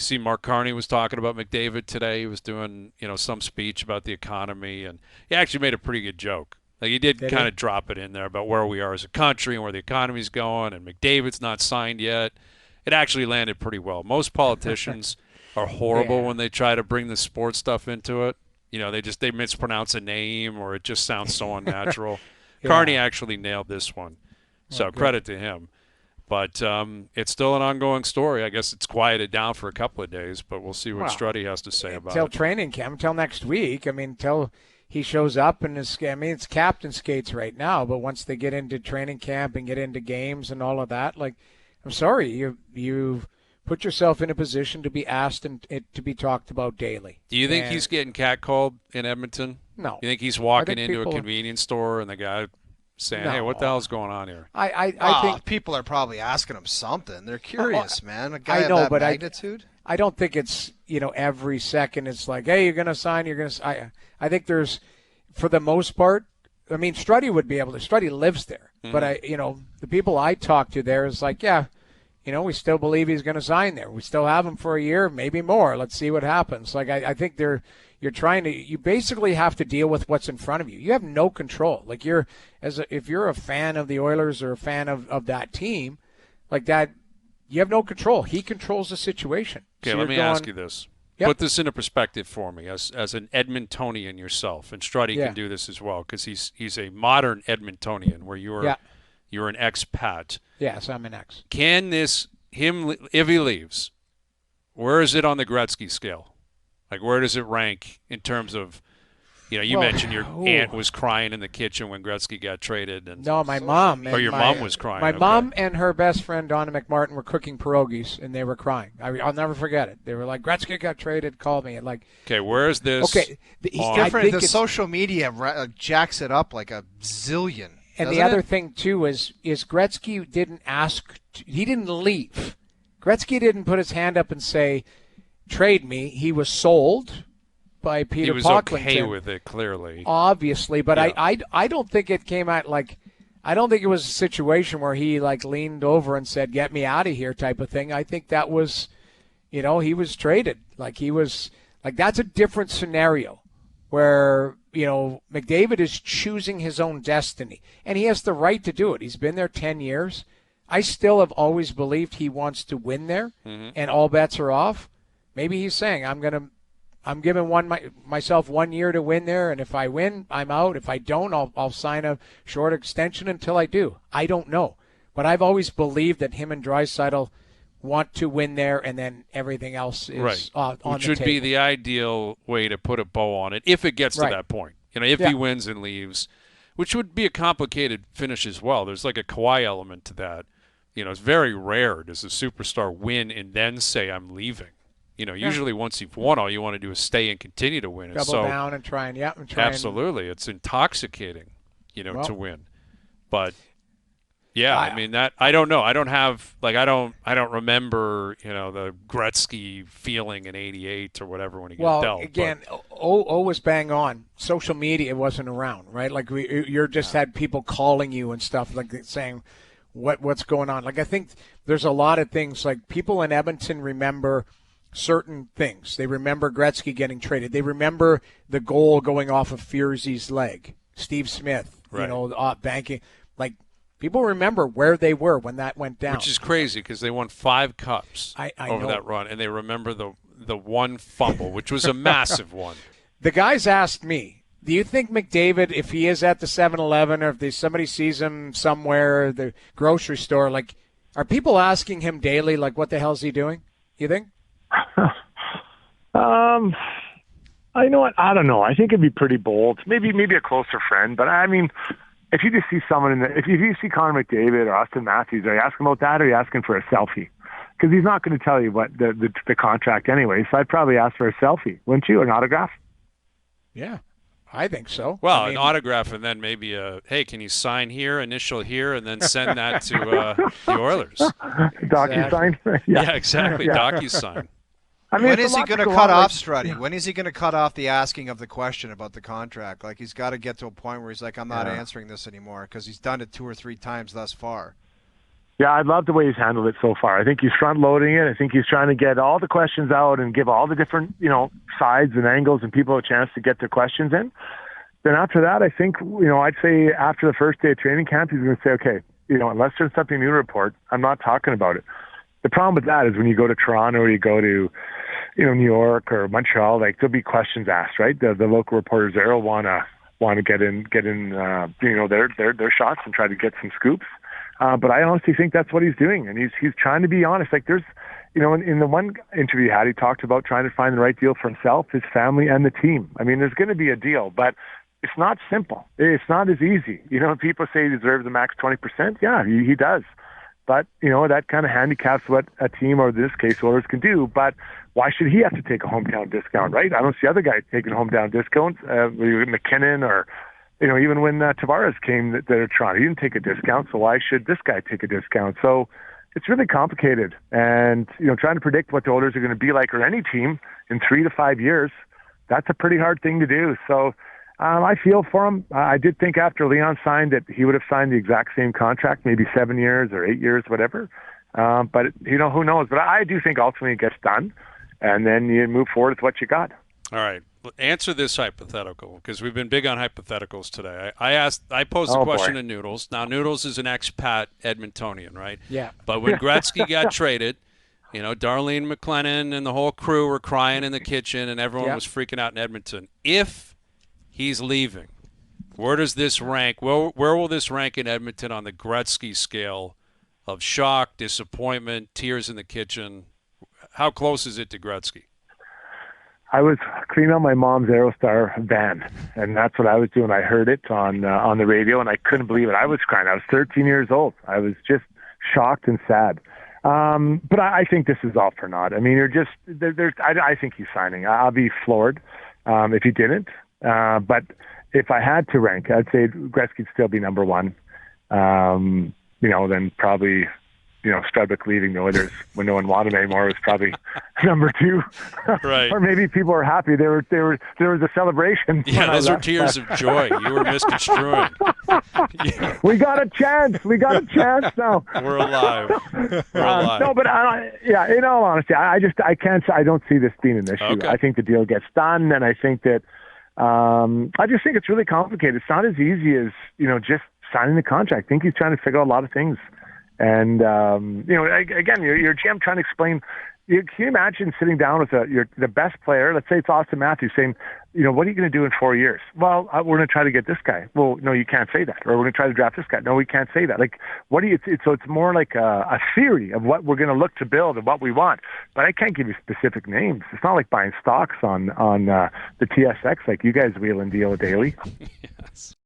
you see Mark Carney was talking about McDavid today. He was doing, some speech about the economy, and he actually made a pretty good joke. Like, he did kind of drop it in there about where we are as a country and where the economy's going, and McDavid's not signed yet. It actually landed pretty well. Most politicians are horrible when they try to bring the sports stuff into it. They mispronounce a name, or it just sounds so unnatural. Carney actually nailed this one, so credit to him. But it's still an ongoing story. I guess it's quieted down for a couple of days, but we'll see what Struddy has to say about it. Until training camp, until next week. until he shows up and it's captain skates right now. But once they get into training camp and get into games and all of that, I'm sorry, you've put yourself in a position to be asked and to be talked about daily. Do you think he's getting catcalled in Edmonton? No. You think he's walking into a convenience store and the guy saying, "Hey, what the hell's going on here?" I think people are probably asking him something. They're curious, man. A guy of that magnitude. I don't think it's every second it's like, "Hey, you're going to sign. You're going to." I think there's, for the most part. I mean, Struddy would be able to. Struddy lives there, but the people I talk to there is like, yeah, we still believe he's going to sign there. We still have him for a year, maybe more. Let's see what happens. I think you basically have to deal with what's in front of you. You have no control. If you're a fan of the Oilers or a fan of that team, like that, you have no control. He controls the situation. Okay, let me ask you this. Yep. Put this into perspective for me as an Edmontonian yourself, and Struddy can do this as well because he's a modern Edmontonian where you're an expat. Yes, I'm an ex. Can if he leaves, where is it on the Gretzky scale? Like, where does it rank in terms of, you mentioned your aunt was crying in the kitchen when Gretzky got traded. No, my mom. Or your mom was crying. My mom and her best friend, Donna McMartin, were cooking pierogies, and they were crying. I'll never forget it. They were like, Gretzky got traded, called me. Okay, where is this? Okay. He's different. The social media jacks it up like a zillion. And the other thing, too, is Gretzky didn't he didn't leave. Gretzky didn't put his hand up and say, trade me. He was sold by Peter Pocklington. He was okay with it, clearly. Obviously, but I don't think it came out I don't think it was a situation where he leaned over and said, get me out of here type of thing. I think that was, he was traded. That's a different scenario where, McDavid is choosing his own destiny, and he has the right to do it. He's been there 10 years. I still have always believed he wants to win there, and all bets are off. Maybe he's saying, I'm giving myself 1 year to win there, and if I win, I'm out. If I don't, I'll sign a short extension until I do. I don't know. But I've always believed that him and Draisaitl want to win there, and then everything else is on the table. Which would be the ideal way to put a bow on it if it gets to that point. If he wins and leaves, which would be a complicated finish as well. There's like a Kawhi element to that. It's very rare does a superstar win and then say, I'm leaving. Usually once you've won, all you want to do is stay and continue to win. Double down and try and absolutely. It's intoxicating, to win. But I mean that I don't know. I don't have I don't remember, the Gretzky feeling in '88 or whatever when he got dealt. Well, again, O was bang on. Social media wasn't around, right? You just had people calling you and stuff saying what's going on. I think there's a lot of things people in Edmonton remember certain things. They remember Gretzky getting traded. They remember the goal going off of Fierzy's leg. Steve Smith, banking. People remember where they were when that went down. Which is crazy because they won 5 cups over that run, and they remember the one fumble, which was a massive one. The guys asked me, do you think McDavid, if he is at the 7-Eleven or if somebody sees him somewhere, the grocery store, are people asking him daily, what the hell's he doing? You think? You know what? I don't know. I think it'd be pretty bold. Maybe a closer friend. But I mean, if you just see someone if you see Connor McDavid or Austin Matthews, are you asking about that or are you asking for a selfie? Because he's not going to tell you what the contract anyway. So I'd probably ask for a selfie, wouldn't you? An autograph? Yeah, I think so. Well, an autograph and then maybe hey, can you sign here, initial here, and then send that to the Oilers? DocuSign? Yeah, exactly. Yeah. DocuSign. I mean, when is he going to cut off Struddy? When is he going to cut off the asking of the question about the contract? He's got to get to a point where he's like, I'm not answering this anymore because he's done it 2 or 3 times thus far. Yeah, I love the way he's handled it so far. I think he's front-loading it. I think he's trying to get all the questions out and give all the different, sides and angles and people a chance to get their questions in. Then after that, I think, I'd say after the first day of training camp, he's going to say, okay, unless there's something new to report, I'm not talking about it. The problem with that is when you go to Toronto or you go to, New York or Montreal, there'll be questions asked, right? The local reporters there will want to get in, their shots and try to get some scoops. But I honestly think that's what he's doing, and he's trying to be honest. Like there's, in the one interview he had, he talked about trying to find the right deal for himself, his family, and the team. I mean, there's going to be a deal, but it's not simple. It's not as easy. People say he deserves a max 20%. Yeah, he does. But, that kind of handicaps what a team, or in this case, owners can do. But why should he have to take a hometown discount, right? I don't see other guys taking hometown discounts, McKinnon or, even when Tavares came to Toronto, he didn't take a discount. So why should this guy take a discount? So it's really complicated. And, trying to predict what the Oilers are going to be like, or any team, in 3 to 5 years, that's a pretty hard thing to do. So I feel for him. I did think after Leon signed that he would have signed the exact same contract, maybe 7 years or 8 years, whatever. But, who knows? But I do think ultimately it gets done, and then you move forward with what you got. All right. Answer this hypothetical, because we've been big on hypotheticals today. I posed a question to Noodles. Now, Noodles is an expat Edmontonian, right? Yeah. But when Gretzky got traded, Darlene McLennan and the whole crew were crying in the kitchen, and everyone was freaking out in Edmonton. If he's leaving, where does this rank? Where will this rank in Edmonton on the Gretzky scale of shock, disappointment, tears in the kitchen? How close is it to Gretzky? I was cleaning out my mom's Aerostar van, and that's what I was doing. I heard it on the radio, and I couldn't believe it. I was crying. I was 13 years old. I was just shocked and sad. But I think this is all for naught. I mean, I think he's signing. I'll be floored if he didn't. But if I had to rank, I'd say Gretzky'd still be number one. Then probably, Strudwick leaving the Oilers when no one wanted him anymore was probably number two. Right. Or maybe people were happy. There was a celebration. Yeah, those were tears of joy. You were misconstruing. We got a chance. We got a chance now. We're alive. We're alive. No, but in all honesty, I don't see this being an issue. Okay. I think the deal gets done, and I think that I just think it's really complicated. It's not as easy as just signing the contract. I think he's trying to figure out a lot of things. And, again, you're GM trying to explain. Can you imagine sitting down with the best player, let's say it's Austin Matthews, saying, what are you going to do in 4 years? Well, we're going to try to get this guy. Well, no, you can't say that. Or we're going to try to draft this guy. No, we can't say that. Like, so it's more like a theory of what we're going to look to build and what we want. But I can't give you specific names. It's not like buying stocks on the TSX like you guys wheel and deal daily. Yes.